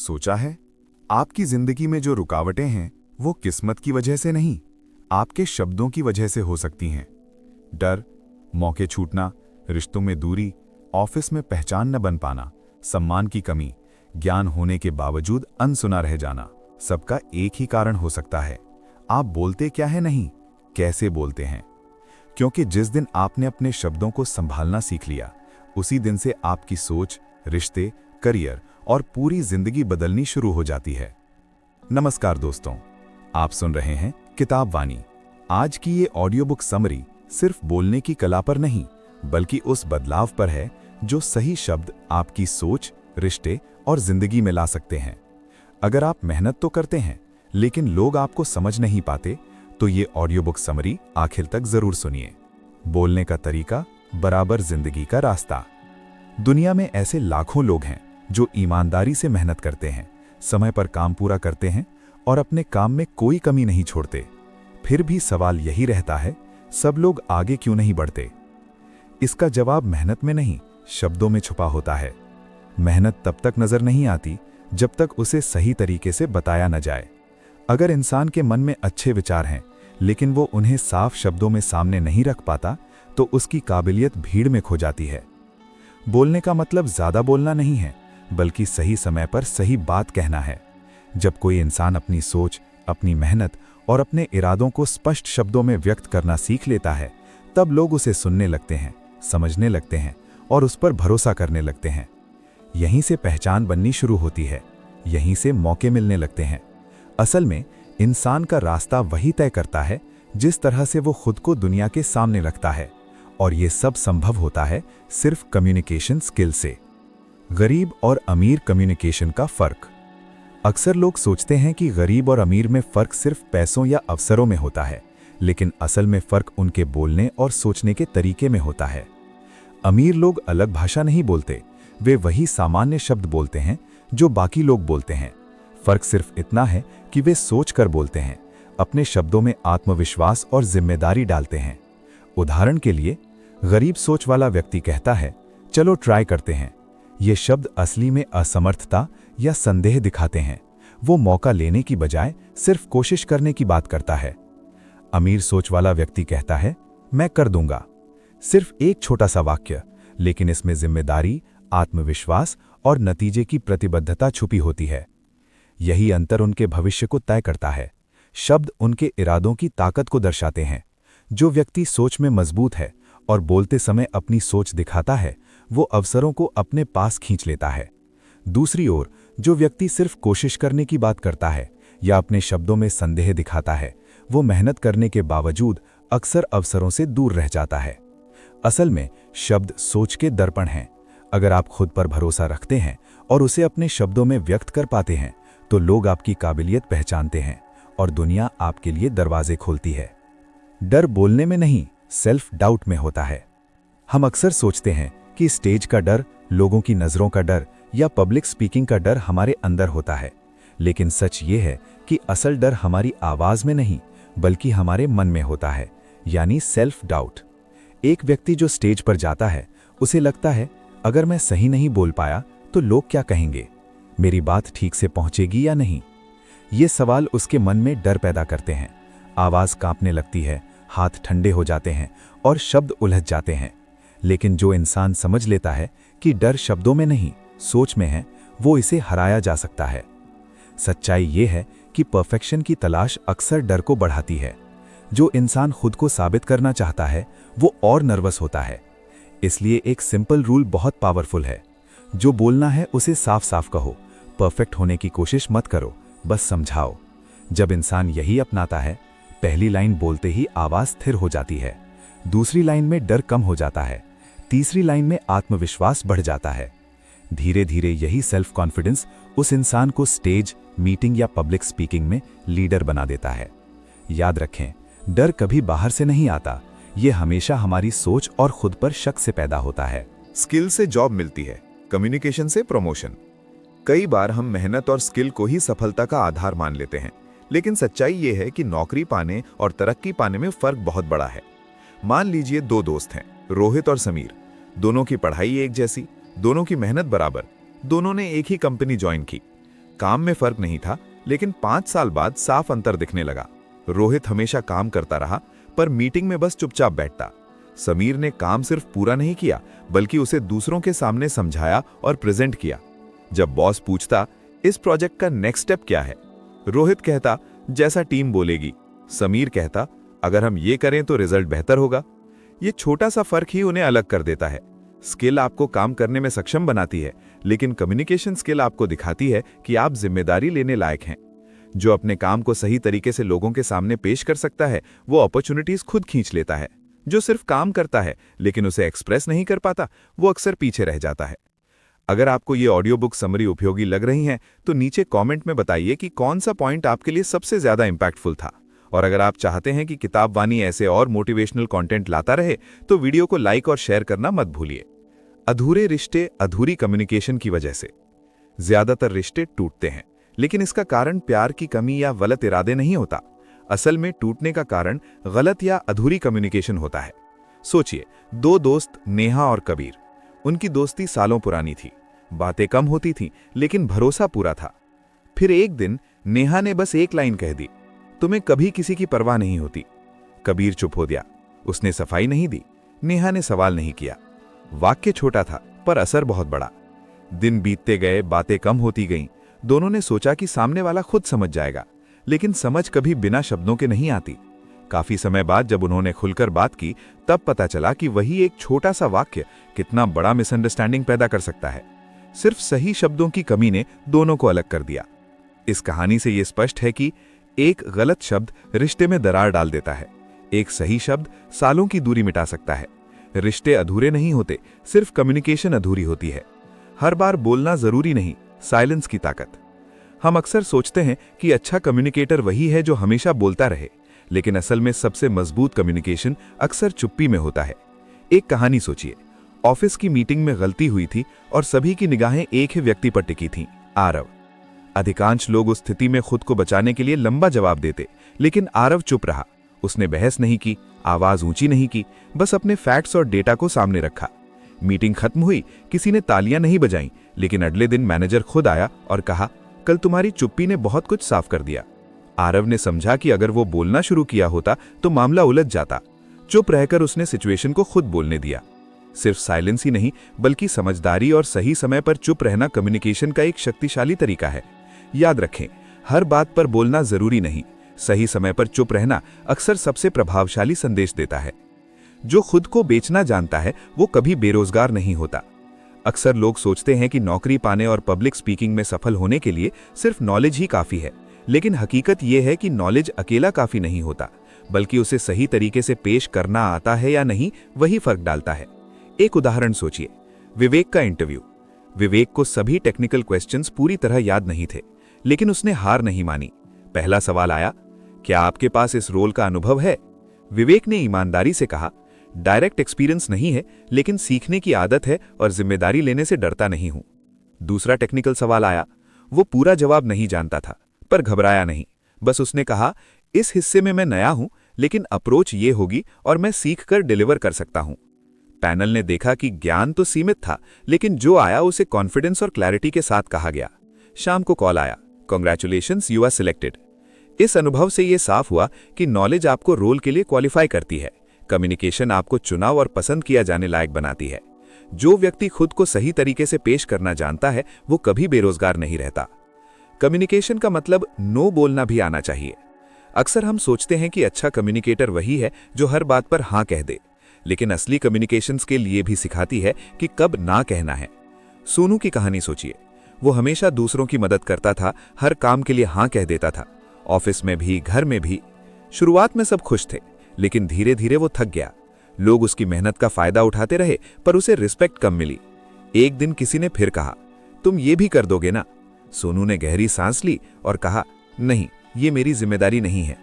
सोचा है, आपकी जिंदगी में जो रुकावटें हैं वो किस्मत की वजह से नहीं, आपके शब्दों की वजह से हो सकती हैं। डर, मौके छूटना, रिश्तों में दूरी, ऑफिस में पहचान न बन पाना, सम्मान की कमी, ज्ञान होने के बावजूद अनसुना रह जाना, सबका एक ही कारण हो सकता है। आप बोलते क्या है नहीं, कैसे बोलते हैं। क्योंकि जिस दिन आपने अपने शब्दों को संभालना सीख लिया, उसी दिन से आपकी सोच, रिश्ते, करियर और पूरी जिंदगी बदलनी शुरू हो जाती है। नमस्कार दोस्तों, आप सुन रहे हैं किताब वाणी। आज की ये ऑडियो बुक समरी सिर्फ बोलने की कला पर नहीं, बल्कि उस बदलाव पर है जो सही शब्द आपकी सोच, रिश्ते और जिंदगी में ला सकते हैं। अगर आप मेहनत तो करते हैं, लेकिन लोग आपको समझ नहीं पाते, तो ये ऑडियो बुक समरी आखिर तक जरूर सुनिए। बोलने का तरीका बराबर जिंदगी का रास्ता। दुनिया में ऐसे लाखों लोग हैं जो ईमानदारी से मेहनत करते हैं, समय पर काम पूरा करते हैं और अपने काम में कोई कमी नहीं छोड़ते। फिर भी सवाल यही रहता है, सब लोग आगे क्यों नहीं बढ़ते? इसका जवाब मेहनत में नहीं, शब्दों में छुपा होता है। मेहनत तब तक नजर नहीं आती जब तक उसे सही तरीके से बताया न जाए। अगर इंसान के मन में अच्छे विचार हैं, लेकिन वो उन्हें साफ शब्दों में सामने नहीं रख पाता, तो उसकी काबिलियत भीड़ में खो जाती है। बोलने का मतलब ज्यादा बोलना नहीं है, बल्कि सही समय पर सही बात कहना है। जब कोई इंसान अपनी सोच, अपनी मेहनत और अपने इरादों को स्पष्ट शब्दों में व्यक्त करना सीख लेता है, तब लोग उसे सुनने लगते हैं, समझने लगते हैं और उस पर भरोसा करने लगते हैं। यहीं से पहचान बननी शुरू होती है, यहीं से मौके मिलने लगते हैं। असल में इंसान का रास्ता वही तय करता है जिस तरह से वो खुद को दुनिया के सामने रखता है, और ये सब संभव होता है सिर्फ कम्युनिकेशन स्किल से। गरीब और अमीर कम्युनिकेशन का फर्क। अक्सर लोग सोचते हैं कि गरीब और अमीर में फर्क सिर्फ पैसों या अवसरों में होता है, लेकिन असल में फर्क उनके बोलने और सोचने के तरीके में होता है। अमीर लोग अलग भाषा नहीं बोलते, वे वही सामान्य शब्द बोलते हैं जो बाकी लोग बोलते हैं। फर्क सिर्फ इतना है कि वे सोच कर बोलते हैं, अपने शब्दों में आत्मविश्वास और जिम्मेदारी डालते हैं। उदाहरण के लिए, गरीब सोच वाला व्यक्ति कहता है, चलो ट्राई करते हैं। ये शब्द असली में असमर्थता या संदेह दिखाते हैं। वो मौका लेने की बजाय सिर्फ कोशिश करने की बात करता है। अमीर सोच वाला व्यक्ति कहता है, मैं कर दूंगा। सिर्फ एक छोटा सा वाक्य, लेकिन इसमें जिम्मेदारी, आत्मविश्वास और नतीजे की प्रतिबद्धता छुपी होती है। यही अंतर उनके भविष्य को तय करता है। शब्द उनके इरादों की ताकत को दर्शाते हैं। जो व्यक्ति सोच में मजबूत है और बोलते समय अपनी सोच दिखाता है, वो अवसरों को अपने पास खींच लेता है। दूसरी ओर, जो व्यक्ति सिर्फ कोशिश करने की बात करता है या अपने शब्दों में संदेह दिखाता है, वो मेहनत करने के बावजूद अक्सर अवसरों से दूर रह जाता है। असल में शब्द सोच के दर्पण हैं। अगर आप खुद पर भरोसा रखते हैं और उसे अपने शब्दों में व्यक्त कर पाते हैं, तो लोग आपकी काबिलियत पहचानते हैं और दुनिया आपके लिए दरवाजे खोलती है। डर बोलने में नहीं, सेल्फ डाउट में होता है। हम अक्सर सोचते हैं कि स्टेज का डर, लोगों की नज़रों का डर या पब्लिक स्पीकिंग का डर हमारे अंदर होता है, लेकिन सच ये है कि असल डर हमारी आवाज़ में नहीं, बल्कि हमारे मन में होता है, यानी सेल्फ डाउट। एक व्यक्ति जो स्टेज पर जाता है, उसे लगता है, अगर मैं सही नहीं बोल पाया तो लोग क्या कहेंगे, मेरी बात ठीक से पहुंचेगी या नहीं। ये सवाल उसके मन में डर पैदा करते हैं। आवाज़ कांपने लगती है, हाथ ठंडे हो जाते हैं और शब्द उलझ जाते हैं। लेकिन जो इंसान समझ लेता है कि डर शब्दों में नहीं, सोच में है, वो इसे हराया जा सकता है। सच्चाई ये है कि परफेक्शन की तलाश अक्सर डर को बढ़ाती है। जो इंसान खुद को साबित करना चाहता है, वो और नर्वस होता है। इसलिए एक सिंपल रूल बहुत पावरफुल है। जो बोलना है उसे साफ साफ कहो, परफेक्ट होने की कोशिश मत करो, बस समझाओ। जब इंसान यही अपनाता है, पहली लाइन बोलते ही आवाज स्थिर हो जाती है, दूसरी लाइन में डर कम हो जाता है, तीसरी लाइन में आत्मविश्वास बढ़ जाता है। धीरे धीरे यही सेल्फ कॉन्फिडेंस उस इंसान को स्टेज, मीटिंग या पब्लिक स्पीकिंग में लीडर बना देता है। याद रखें, डर कभी बाहर से नहीं आता, ये हमेशा हमारी सोच और खुद पर शक से पैदा होता है। स्किल से जॉब मिलती है, कम्युनिकेशन से प्रमोशन। कई बार हम मेहनत और स्किल को ही सफलता का आधार मान लेते हैं, लेकिन सच्चाई ये है कि नौकरी पाने और तरक्की पाने में फर्क बहुत बड़ा है। मान लीजिए दो दोस्त हैं, रोहित और समीर। दोनों की पढ़ाई एक जैसी, दोनों की मेहनत बराबर, दोनों ने एक ही कंपनी ज्वाइन की। काम में फर्क नहीं था, लेकिन 5 साल बाद साफ अंतर दिखने लगा। रोहित हमेशा काम करता रहा, पर मीटिंग में बस चुपचाप बैठता। समीर ने काम सिर्फ पूरा नहीं किया, बल्कि उसे दूसरों के सामने समझाया और प्रेजेंट किया। जब बॉस पूछता, इस प्रोजेक्ट का नेक्स्ट स्टेप क्या है, रोहित कहता, जैसा टीम बोलेगी। समीर कहता, अगर हम ये करें तो रिजल्ट बेहतर होगा। ये छोटा सा फर्क ही उन्हें अलग कर देता है। स्किल आपको काम करने में सक्षम बनाती है, लेकिन कम्युनिकेशन स्किल आपको दिखाती है कि आप जिम्मेदारी लेने लायक हैं। जो अपने काम को सही तरीके से लोगों के सामने पेश कर सकता है, वो अपॉर्चुनिटीज खुद खींच लेता है। जो सिर्फ काम करता है लेकिन उसे एक्सप्रेस नहीं कर पाता, वो अक्सर पीछे रह जाता है। अगर आपको ये ऑडियो बुक समरी उपयोगी लग रही हैं, तो नीचे कमेंट में बताइए कि कौन सा पॉइंट आपके लिए सबसे ज्यादा इंपैक्टफुल था। और अगर आप चाहते हैं कि किताब वानी ऐसे और मोटिवेशनल कंटेंट लाता रहे, तो वीडियो को लाइक और शेयर करना मत भूलिए। अधूरे रिश्ते अधूरी कम्युनिकेशन की वजह से। ज्यादातर रिश्ते टूटते हैं, लेकिन इसका कारण प्यार की कमी या गलत इरादे नहीं होता। असल में टूटने का कारण गलत या अधूरी कम्युनिकेशन होता है। सोचिए, 2 दोस्त नेहा और कबीर। उनकी दोस्ती सालों पुरानी थी, बातें कम होती थीं, लेकिन भरोसा पूरा था। फिर एक दिन नेहा ने बस एक लाइन कह दी, तुम्हें कभी किसी की परवाह नहीं होती। कबीर चुप हो गया। उसने सफाई नहीं दी, नेहा ने सवाल नहीं किया। वाक्य छोटा था, पर असर बहुत बड़ा। दिन बीतते गए, बातें कम होती गईं। दोनों ने सोचा कि सामने वाला खुद समझ जाएगा, लेकिन समझ कभी बिना शब्दों के नहीं आती। काफी समय बाद जब उन्होंने खुलकर बात की, तब पता चला कि वही एक छोटा सा वाक्य कितना बड़ा मिसअंडरस्टैंडिंग पैदा कर सकता है। सिर्फ सही शब्दों की कमी ने दोनों को अलग कर दिया। इस कहानी से यह स्पष्ट है कि एक गलत शब्द रिश्ते में दरार डाल देता है, एक सही शब्द सालों की दूरी मिटा सकता है। रिश्ते अधूरे नहीं होते, सिर्फ कम्युनिकेशन अधूरी होती है। हर बार बोलना जरूरी नहीं, साइलेंस की ताकत। हम अक्सर सोचते हैं कि अच्छा कम्युनिकेटर वही है जो हमेशा बोलता रहे, लेकिन असल में सबसे मजबूत कम्युनिकेशन अक्सर चुप्पी में होता है। एक कहानी सोचिए, ऑफिस की मीटिंग में गलती हुई थी और सभी की निगाहें एक ही व्यक्ति पर टिकी थीं, आरव। अधिकांश लोग उस स्थिति में खुद को बचाने के लिए लंबा जवाब देते, लेकिन आरव चुप रहा। उसने बहस नहीं की, आवाज ऊंची नहीं की, बस अपने फैक्ट्स और डेटा को सामने रखा। मीटिंग खत्म हुई, किसी ने तालियां नहीं बजाईं, लेकिन अगले दिन मैनेजर खुद आया और कहा, कल तुम्हारी चुप्पी ने बहुत कुछ साफ कर दिया। आरव ने समझा कि अगर वो बोलना शुरू किया होता तो मामला उलझ जाता। चुप रहकर उसने सिचुएशन को खुद बोलने दिया। सिर्फ साइलेंस ही नहीं, बल्कि समझदारी और सही समय पर चुप रहना कम्युनिकेशन का एक शक्तिशाली तरीका है। याद रखें, हर बात पर बोलना जरूरी नहीं, सही समय पर चुप रहना अक्सर सबसे प्रभावशाली संदेश देता है। जो खुद को बेचना जानता है, वो कभी बेरोजगार नहीं होता। अक्सर लोग सोचते हैं कि नौकरी पाने और पब्लिक स्पीकिंग में सफल होने के लिए सिर्फ नॉलेज ही काफी है, लेकिन हकीकत यह है कि नॉलेज अकेला काफी नहीं होता, बल्कि उसे सही तरीके से पेश करना आता है या नहीं, वही फर्क डालता है। एक उदाहरण सोचिए, विवेक का इंटरव्यू। विवेक को सभी टेक्निकल क्वेश्चंस पूरी तरह याद नहीं थे, लेकिन उसने हार नहीं मानी। पहला सवाल आया, क्या आपके पास इस रोल का अनुभव है? विवेक ने ईमानदारी से कहा, डायरेक्ट एक्सपीरियंस नहीं है, लेकिन सीखने की आदत है और जिम्मेदारी लेने से डरता नहीं हूं। दूसरा टेक्निकल सवाल आया। वो पूरा जवाब नहीं जानता था, पर घबराया नहीं। बस उसने कहा, इस हिस्से में मैं नया हूं, लेकिन अप्रोच ये होगी और मैं सीख कर डिलीवर कर सकता हूं। पैनल ने देखा कि ज्ञान तो सीमित था, लेकिन जो आया उसे कॉन्फिडेंस और क्लैरिटी के साथ कहा गया। शाम को कॉल आया, कांग्रेचुलेशंस, यू आर सिलेक्टेड। इस अनुभव से यह साफ हुआ कि नॉलेज आपको रोल के लिए क्वालिफाई करती है, कम्युनिकेशन आपको चुनाव और पसंद किया जाने लायक बनाती है। जो व्यक्ति खुद को सही तरीके से पेश करना जानता है, वो कभी बेरोजगार नहीं रहता। कम्युनिकेशन का मतलब नो बोलना भी आना चाहिए। अक्सर हम सोचते हैं कि अच्छा कम्युनिकेटर वही है जो हर बात पर हाँ कह दे, लेकिन असली कम्युनिकेशन स्किल ये भी सिखाती है कि कब ना कहना है। सोनू की कहानी सोचिए, वो हमेशा दूसरों की मदद करता था, हर काम के लिए हाँ कह देता था, ऑफिस में भी, घर में भी। शुरुआत में सब खुश थे, लेकिन धीरे धीरे वो थक गया। लोग उसकी मेहनत का फायदा उठाते रहे, पर उसे रिस्पेक्ट कम मिली। एक दिन किसी ने फिर कहा, तुम ये भी कर दोगे ना? सोनू ने गहरी सांस ली और कहा, नहीं, ये मेरी जिम्मेदारी नहीं है।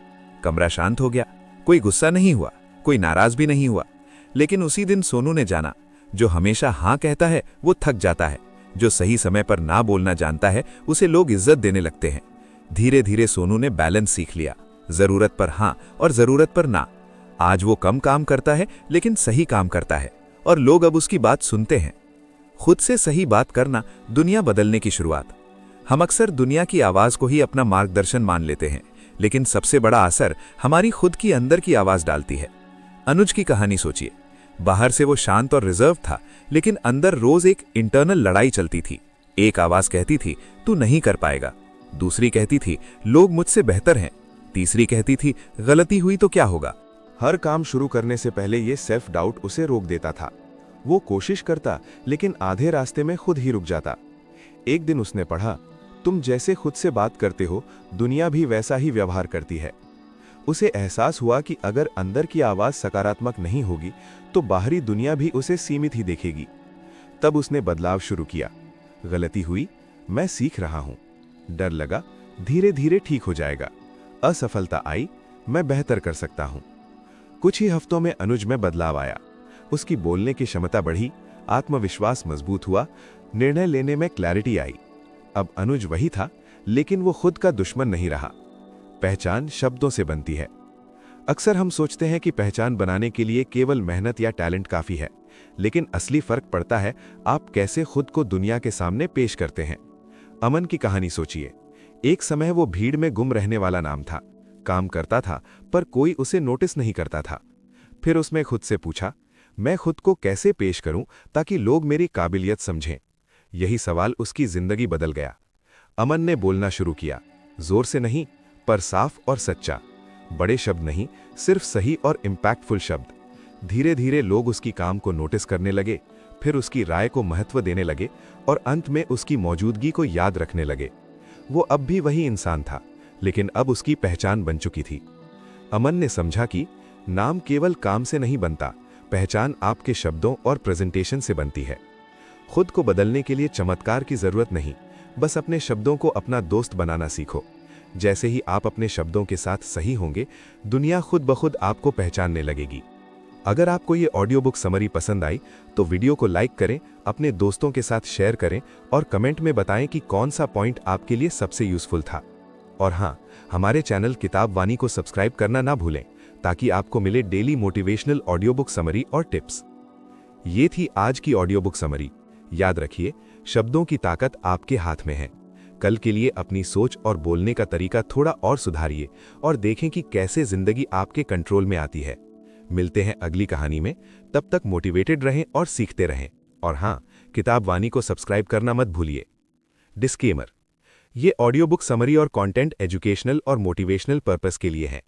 कमरा शांत हो गया, कोई गुस्सा नहीं हुआ, कोई नाराज भी नहीं हुआ। लेकिन उसी दिन सोनू ने जाना, जो हमेशा हाँ कहता है वो थक जाता है, जो सही समय पर ना बोलना जानता है उसे लोग इज्जत देने लगते हैं। धीरे धीरे सोनू ने बैलेंस सीख लिया, जरूरत पर हाँ और जरूरत पर ना। आज वो कम काम करता है, लेकिन सही काम करता है, और लोग अब उसकी बात सुनते हैं। खुद से सही बात करना, दुनिया बदलने की शुरुआत। हम अक्सर दुनिया की आवाज़ को ही अपना मार्गदर्शन मान लेते हैं, लेकिन सबसे बड़ा असर हमारी खुद की अंदर की आवाज़ डालती है। अनुज की कहानी सोचिए। बाहर से वो शांत और रिजर्व था, लेकिन अंदर रोज एक इंटरनल लड़ाई चलती थी। एक आवाज़ कहती थी, तू नहीं कर पाएगा। दूसरी कहती थी, लोग मुझसे बेहतर हैं। तीसरी कहती थी, गलती हुई तो क्या होगा। हर काम शुरू करने से पहले ये सेल्फ डाउट उसे रोक देता था। वो कोशिश करता, लेकिन आधे रास्ते में खुद ही रुक जाता। एक दिन उसने पढ़ा, तुम जैसे खुद से बात करते हो, दुनिया भी वैसा ही व्यवहार करती है। उसे एहसास हुआ कि अगर अंदर की आवाज़ सकारात्मक नहीं होगी, तो बाहरी दुनिया भी उसे सीमित ही देखेगी। तब उसने बदलाव शुरू किया। गलती हुई, मैं सीख रहा हूं। डर लगा, धीरे धीरे ठीक हो जाएगा। असफलता आई, मैं बेहतर कर सकता हूं। कुछ ही हफ्तों में अनुज में बदलाव आया। उसकी बोलने की क्षमता बढ़ी, आत्मविश्वास मजबूत हुआ, निर्णय लेने में क्लैरिटी आई। अब अनुज वही था, लेकिन वो खुद का दुश्मन नहीं रहा। पहचान शब्दों से बनती है। अक्सर हम सोचते हैं कि पहचान बनाने के लिए केवल मेहनत या टैलेंट काफी है, लेकिन असली फर्क पड़ता है आप कैसे खुद को दुनिया के सामने पेश करते हैं। अमन की कहानी सोचिए। एक समय वो भीड़ में गुम रहने वाला नाम था। काम करता था, पर कोई उसे नोटिस नहीं करता था। फिर उसने खुद से पूछा, मैं खुद को कैसे पेश करूं ताकि लोग मेरी काबिलियत समझें। यही सवाल उसकी जिंदगी बदल गया। अमन ने बोलना शुरू किया, जोर से नहीं, पर साफ और सच्चा। बड़े शब्द नहीं, सिर्फ सही और इम्पैक्टफुल शब्द। धीरे धीरे लोग उसकी काम को नोटिस करने लगे, फिर उसकी राय को महत्व देने लगे, और अंत में उसकी मौजूदगी को याद रखने लगे। वो अब भी वही इंसान था, लेकिन अब उसकी पहचान बन चुकी थी। अमन ने समझा कि नाम केवल काम से नहीं बनता, पहचान आपके शब्दों और प्रेजेंटेशन से बनती है। खुद को बदलने के लिए चमत्कार की जरूरत नहीं, बस अपने शब्दों को अपना दोस्त बनाना सीखो। जैसे ही आप अपने शब्दों के साथ सही होंगे, दुनिया खुद ब खुद आपको पहचानने लगेगी। अगर आपको ये ऑडियो बुक समरी पसंद आई, तो वीडियो को लाइक करें, अपने दोस्तों के साथ शेयर करें, और कमेंट में बताएं कि कौन सा पॉइंट आपके लिए सबसे यूजफुल था। और हाँ, हमारे चैनल किताब वानी को सब्सक्राइब करना ना भूलें, ताकि आपको मिले daily motivational audio book summary और टिप्स। ये थी आज की ऑडियो बुक समरी। याद रखिए, शब्दों की ताकत आपके हाथ में है। कल के लिए अपनी सोच और बोलने का तरीका थोड़ा और सुधारिए, और देखें कि कैसे जिंदगी आपके कंट्रोल में आती है। मिलते हैं अगली कहानी में। तब तक मोटिवेटेड रहें और सीखते रहें। और हाँ, किताब वानी को सब्सक्राइब करना मत भूलिए। डिस्क्लेमर: ये ऑडियो बुक समरी और कंटेंट एजुकेशनल और मोटिवेशनल पर्पस के लिए है।